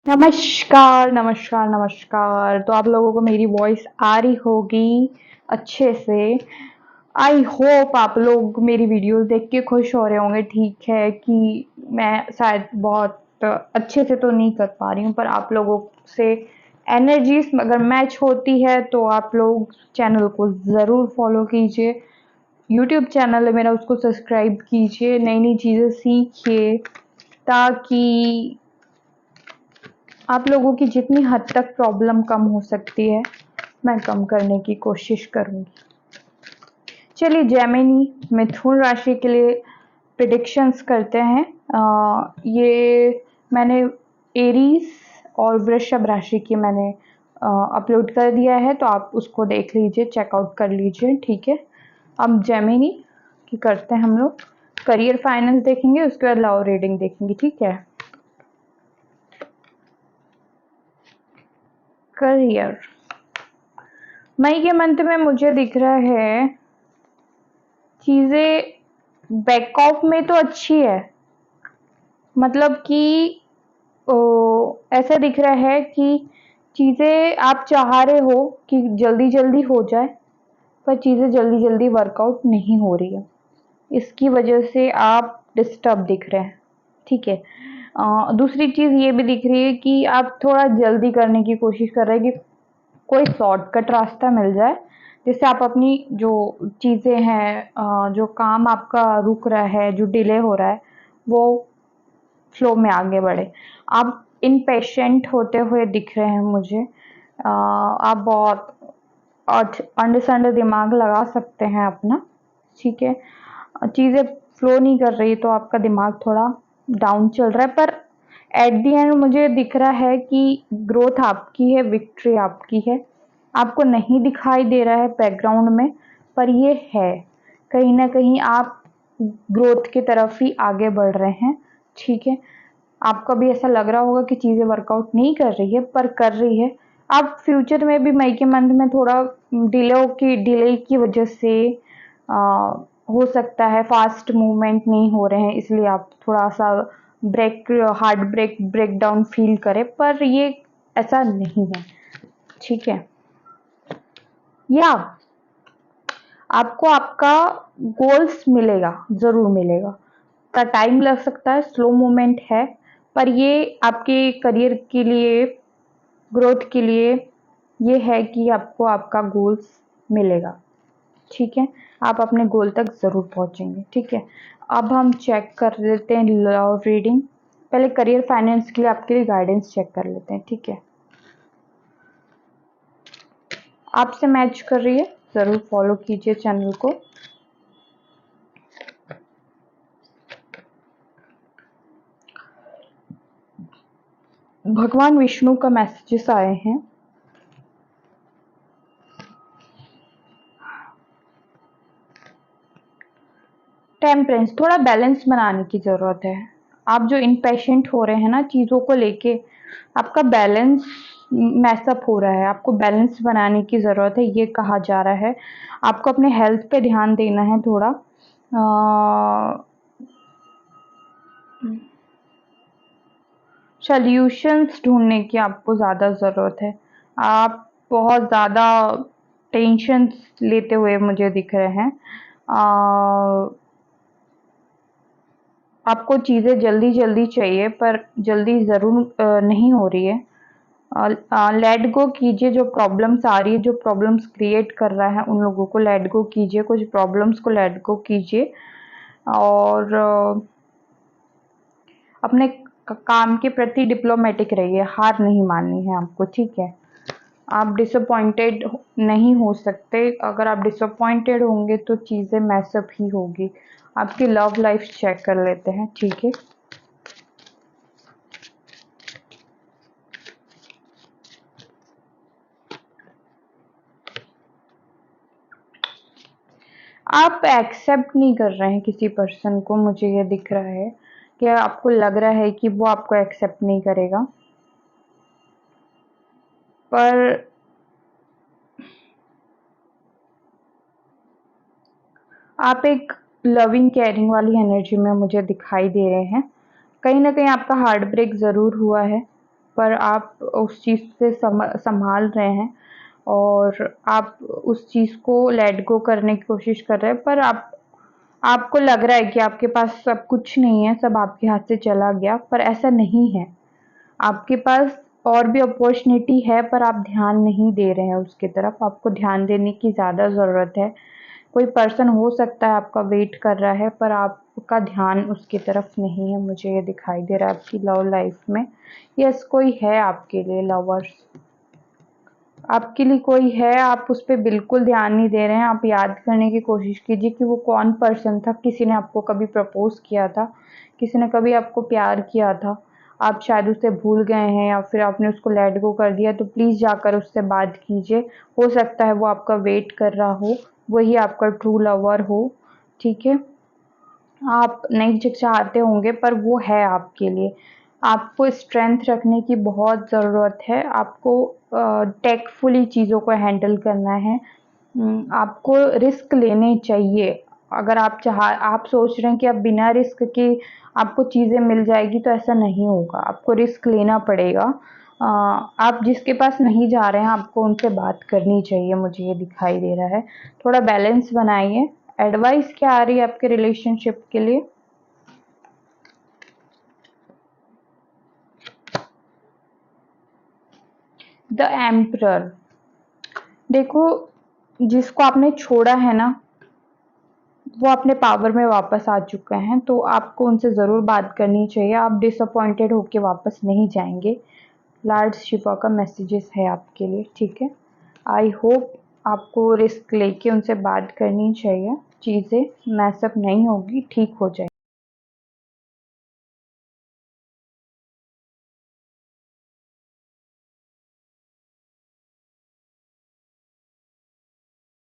नमस्कार, नमस्कार, नमस्कार। तो आप लोगों को मेरी वॉइस आ रही होगी अच्छे से। आई होप आप लोग मेरी वीडियोस देख के खुश हो रहे होंगे। ठीक है कि मैं शायद बहुत अच्छे से तो नहीं कर पा रही हूँ, पर आप लोगों से एनर्जीज अगर मैच होती है तो आप लोग चैनल को ज़रूर फॉलो कीजिए। यूट्यूब चैनल है मेरा, उसको सब्सक्राइब कीजिए, नई-नई चीज़ें सीखिए ताकि आप लोगों की जितनी हद तक प्रॉब्लम कम हो सकती है, मैं कम करने की कोशिश करूँगी। चलिए जेमिनी मिथुन राशि के लिए प्रेडिक्शंस करते हैं। ये मैंने एरीज और वृषभ राशि की मैंने अपलोड कर दिया है, तो आप उसको देख लीजिए, चेकआउट कर लीजिए। ठीक है, अब जेमिनी की करते हैं हम लोग। करियर फाइनेंस देखेंगे, उसके बाद लव रीडिंग देखेंगे। ठीक है, करियर मई के मंथ में मुझे दिख रहा है चीजें बैक ऑफ में तो अच्छी है, मतलब कि ऐसा दिख रहा है कि चीजें आप चाह रहे हो कि जल्दी जल्दी हो जाए, पर चीजें जल्दी जल्दी वर्कआउट नहीं हो रही है। इसकी वजह से आप डिस्टर्ब दिख रहे हैं। ठीक है, दूसरी चीज ये भी दिख रही है कि आप थोड़ा जल्दी करने की कोशिश कर रहे हैं कि कोई शॉर्टकट रास्ता मिल जाए, जिससे आप अपनी जो चीज़ें हैं, जो काम आपका रुक रहा है, जो डिले हो रहा है, वो फ्लो में आगे बढ़े। आप इम्पेशेंट होते हुए दिख रहे हैं मुझे। आप बहुत अंडे संडे दिमाग लगा सकते हैं अपना। ठीक है, चीज़ें फ्लो नहीं कर रही तो आपका दिमाग थोड़ा डाउन चल रहा है, पर एट दी एंड मुझे दिख रहा है कि ग्रोथ आपकी है, विक्ट्री आपकी है। आपको नहीं दिखाई दे रहा है बैकग्राउंड में, पर ये है, कहीं ना कहीं आप ग्रोथ की तरफ ही आगे बढ़ रहे हैं। ठीक है, आपको भी ऐसा लग रहा होगा कि चीज़ें वर्कआउट नहीं कर रही है, पर कर रही है। आप फ्यूचर में भी मई के मंथ में थोड़ा डिले की वजह से आ, हो सकता है फास्ट मूवमेंट नहीं हो रहे हैं, इसलिए आप थोड़ा सा हार्ट ब्रेक डाउन फील करें, पर ये ऐसा नहीं है। ठीक है, या आपको आपका गोल्स मिलेगा, ज़रूर मिलेगा। का टाइम लग सकता है, स्लो मूवमेंट है, पर ये आपके करियर के लिए, ग्रोथ के लिए ये है कि आपको आपका गोल्स मिलेगा। ठीक है, आप अपने गोल तक ज़रूर पहुंचेंगे। ठीक है, अब हम चेक कर लेते हैं लव रीडिंग। पहले करियर फाइनेंस के लिए आपके लिए गाइडेंस चेक कर लेते हैं। ठीक है, आपसे मैच कर रही है, ज़रूर फॉलो कीजिए चैनल को। भगवान विष्णु का मैसेजेस आए हैं। टेम्परेंस, थोड़ा बैलेंस बनाने की ज़रूरत है। आप जो इम्पेशेंट हो रहे हैं ना चीज़ों को लेके, आपका बैलेंस मैसअप हो रहा है, आपको बैलेंस बनाने की ज़रूरत है, ये कहा जा रहा है। आपको अपने हेल्थ पे ध्यान देना है थोड़ा। सॉल्यूशंस ढूंढने की आपको ज़्यादा ज़रूरत है। आप बहुत ज़्यादा टेंशन्स लेते हुए मुझे दिख रहे हैं। आपको चीज़ें जल्दी जल्दी चाहिए, पर जल्दी ज़रूर नहीं हो रही है। लेट गो कीजिए, जो प्रॉब्लम्स आ रही है, जो प्रॉब्लम्स क्रिएट कर रहा है, उन लोगों को लेट गो कीजिए, कुछ प्रॉब्लम्स को लेट गो कीजिए, और अपने काम के प्रति डिप्लोमेटिक रहिए, हार नहीं माननी है आपको। ठीक है, आप डिसअपॉइंटेड नहीं हो सकते। अगर आप डिसअपॉइंटेड होंगे तो चीज़ें मैसअप ही होगी। आपकी लव लाइफ चेक कर लेते हैं। ठीक है, आप एक्सेप्ट नहीं कर रहे हैं किसी पर्सन को, मुझे ये दिख रहा है कि आपको लग रहा है कि वो आपको एक्सेप्ट नहीं करेगा, पर आप एक लविंग केयरिंग वाली एनर्जी में मुझे दिखाई दे रहे हैं। कहीं ना कहीं आपका हार्ट ब्रेक ज़रूर हुआ है, पर आप उस चीज़ से संभाल रहे हैं और आप उस चीज़ को लेट गो करने की कोशिश कर रहे हैं, पर आपको लग रहा है कि आपके पास सब कुछ नहीं है, सब आपके हाथ से चला गया, पर ऐसा नहीं है। आपके पास और भी अपॉर्चुनिटी है, पर आप ध्यान नहीं दे रहे हैं उसकी तरफ। आपको ध्यान देने की ज़्यादा ज़रूरत है। कोई पर्सन हो सकता है आपका वेट कर रहा है, पर आपका ध्यान उसकी तरफ नहीं है। मुझे ये दिखाई दे रहा है आपकी लव लाइफ में। यस, कोई है आपके लिए लवर्स, आपके लिए कोई है, आप उस पर बिल्कुल ध्यान नहीं दे रहे हैं। आप याद करने की कोशिश कीजिए कि वो कौन पर्सन था। किसी ने आपको कभी प्रपोज किया था, किसी ने कभी आपको प्यार किया था, आप शायद उसे भूल गए हैं या फिर आपने उसको लेट गो कर दिया। तो प्लीज़ जाकर उससे बात कीजिए। हो सकता है वो आपका वेट कर रहा हो, वही आपका ट्रू लवर हो। ठीक है, आप नहीं चाहते होंगे, पर वो है आपके लिए। आपको स्ट्रेंथ रखने की बहुत ज़रूरत है। आपको टेकफुली चीज़ों को हैंडल करना है। आपको रिस्क लेने चाहिए। अगर आप सोच रहे हैं कि अब बिना रिस्क के आपको चीज़ें मिल जाएगी, तो ऐसा नहीं होगा। आपको रिस्क लेना पड़ेगा। आप जिसके पास नहीं जा रहे हैं, आपको उनसे बात करनी चाहिए। मुझे ये दिखाई दे रहा है। थोड़ा बैलेंस बनाइए। एडवाइस क्या आ रही है आपके रिलेशनशिप के लिए? The emperor. देखो, जिसको आपने छोड़ा है ना, वो अपने पावर में वापस आ चुके हैं, तो आपको उनसे ज़रूर बात करनी चाहिए। आप डिसअपॉइंटेड होके वापस नहीं जाएंगे। लॉर्ड शिवा का मैसेजेस है आपके लिए। ठीक है, आई होप आपको रिस्क लेके उनसे बात करनी चाहिए। चीज़ें मैसअप नहीं होगी, ठीक हो जाए।